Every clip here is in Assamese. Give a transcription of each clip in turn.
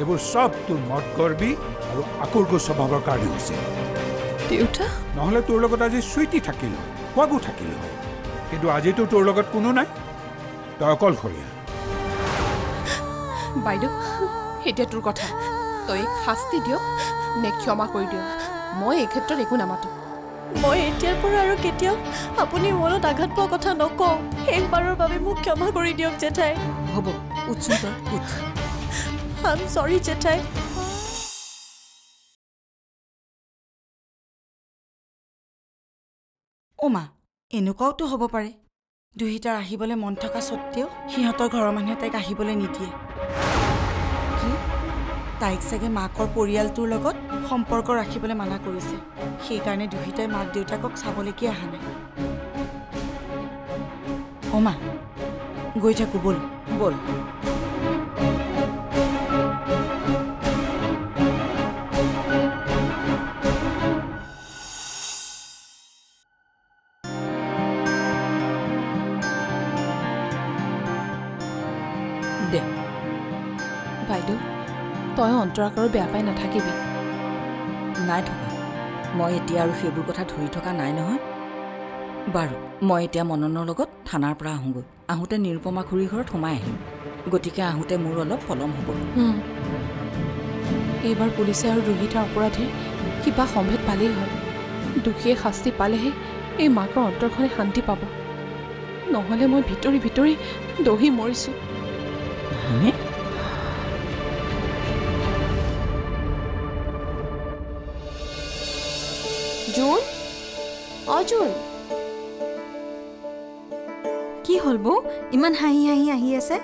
এইবোৰ সব তোৰ মত কৰবি আৰু আকুৰগো স্বভাৱৰ কাৰণে হৈছে দেউতা নহলে তোৰ লগত আজি সুইটি থাকিল হয় কোৱাগো থাকিল হয় কিন্তু আজিতো তোৰ লগত কোনো নাই তই অকলশৰীয়া বাইদেউ এতিয়া তোৰ কথা তই শাস্তি দিয় নে ক্ষমা কৰি দিয় মই এই ক্ষেত্ৰত একো নামাতো মই এতিয়াৰ পৰা আৰু কেতিয়াও আপুনি মনত আঘাত পোৱা কথা নকওঁ শেষবাৰৰ বাবে মোক ক্ষমা কৰি দিয়ক জেঠাই হ'ব উঠছোন তই উঠ আই এম সৰি জেঠাই মা এনেকুৱাওতো হ'ব পাৰে দুহিতাৰ আহিবলৈ মন থকা সত্ত্বেও সিহঁতৰ ঘৰৰ মানুহে তাইক আহিবলৈ নিদিয়ে কি তাইক চাগে মাকৰ পৰিয়ালটোৰ লগত সম্পৰ্ক ৰাখিবলৈ মানা কৰিছে সেইকাৰণে দুহিতাই মাক দেউতাকক চাবলৈকে অহা নাই মা গৈ থাকো বল বল দে বাইদেউ তই অন্তৰাক আৰু বেয়া পাই নাথাকিবি নাই থকা মই এতিয়া আৰু সেইবোৰ কথা ধৰি থকা নাই নহয় বাৰু মই এতিয়া মননৰ লগত থানাৰ পৰা আহোঁগৈ আহোঁতে নিৰুপমা খুৰীৰ ঘৰত সোমাই আহিম গতিকে আহোঁতে মোৰ অলপ পলম হ'ব এইবাৰ পুলিচে আৰু ৰোহিতৰ অপৰাধীৰ কিবা সম্ভেদ পালেই হয় দুখীয়ে শাস্তি পালেহে এই মাকৰ অন্তৰখনে শান্তি পাব নহ'লে মই ভিতৰি ভিতৰি দহি মৰিছোঁ জোন অজুন কি হ'ল বৌ ইমান হাঁহি হাঁহি আহি আছে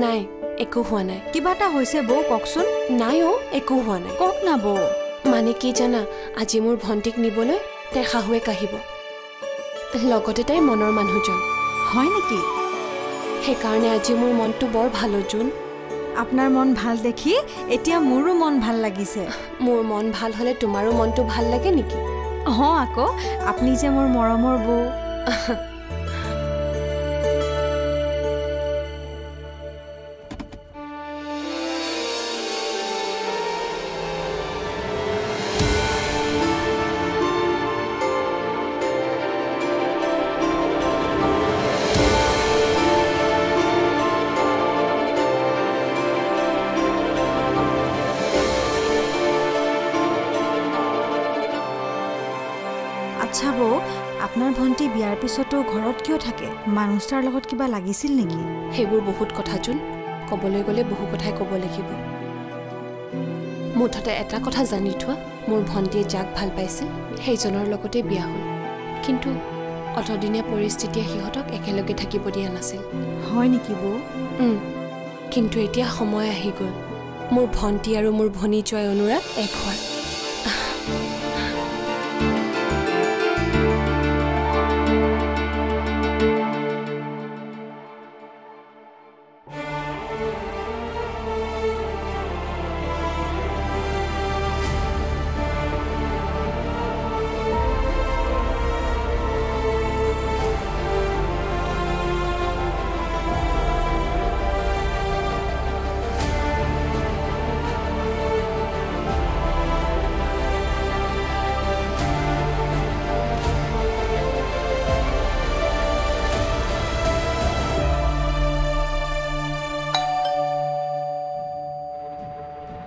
নাই একো হোৱা নাই কিবা এটা হৈছে বৌ কওকচোন নাই একো হোৱা নাই কওক না বৌ মানে কি জানা আজি মোৰ ভণ্টিক নিবলৈ তাইৰ শাহুৱেক আহিব লগতে তাইৰ মনৰ মানুহজন হয় নেকি সেইকাৰণে আজি মোৰ মনটো বৰ ভাল জোন আপোনাৰ মন ভাল দেখি এতিয়া মোৰো মন ভাল লাগিছে মোৰ মন ভাল হ'লে তোমাৰো মনটো ভাল লাগে নেকি আকৌ আপুনি যে মোৰ মৰমৰ বৌ আচ্ছা বৌ আপোনাৰ ভণ্টি বিয়াৰ পিছতো ঘৰত কিয় থাকে মানুহ তাৰ লগত কিবা লাগিছিল নেকি সেইবোৰ বহুত কথা জোন ক'বলৈ গ'লে বহু কথাই ক'ব লাগিব মুঠতে এটা কথা জানি থোৱা মোৰ ভণ্টিয়ে যাক ভাল পাইছিল সেইজনৰ লগতে বিয়া হ'ল কিন্তু অতদিনীয়া পৰিস্থিতিয়ে সিহঁতক একেলগে থাকিব দিয়া নাছিল হয় নেকি বৌ কিন্তু এতিয়া সময় আহি গ'ল মোৰ ভণ্টি আৰু মোৰ ভনী জয় অনুৰাগ এক হোৱাৰ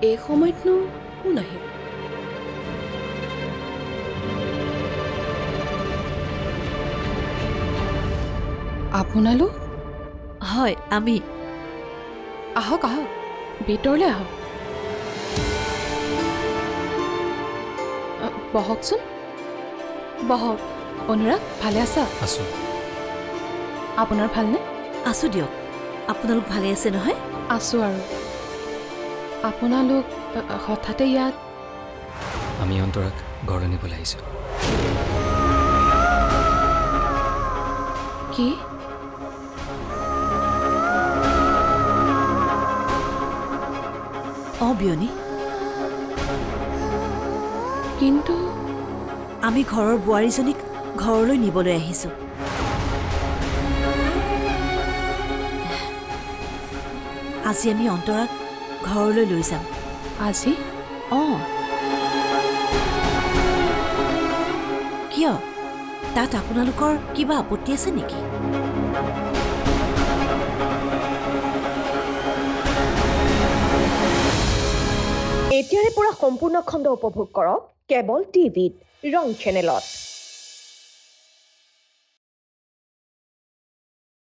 এই সময়তনো কোন আহিল আপোনালোক হয় আমি আহক আহক ভিতৰলৈ আহক বহকচোন বহক অনুৰাগ ভালে আছা আছো আপোনাৰ ভালনে আছো দিয়ক আপোনালোক ভালে আছে নহয় আছো আৰু আপোনালোক হঠাতে ইয়াত আমি অন্তৰাক ঘৰলৈ নিবলৈ আহিছোঁ কি বিয়নী কিন্তু আমি ঘৰৰ বোৱাৰীজনীক ঘৰলৈ নিবলৈ আহিছোঁ আজি আমি অন্তৰাক ঘৰলৈ লৈ যাম আজি অঁ কিয় তাত আপোনালোকৰ কিবা আপত্তি আছে নেকি এতিয়াৰে পৰা সম্পূৰ্ণ খণ্ড উপভোগ কৰক কেবল টিভিত ৰং চেনেলত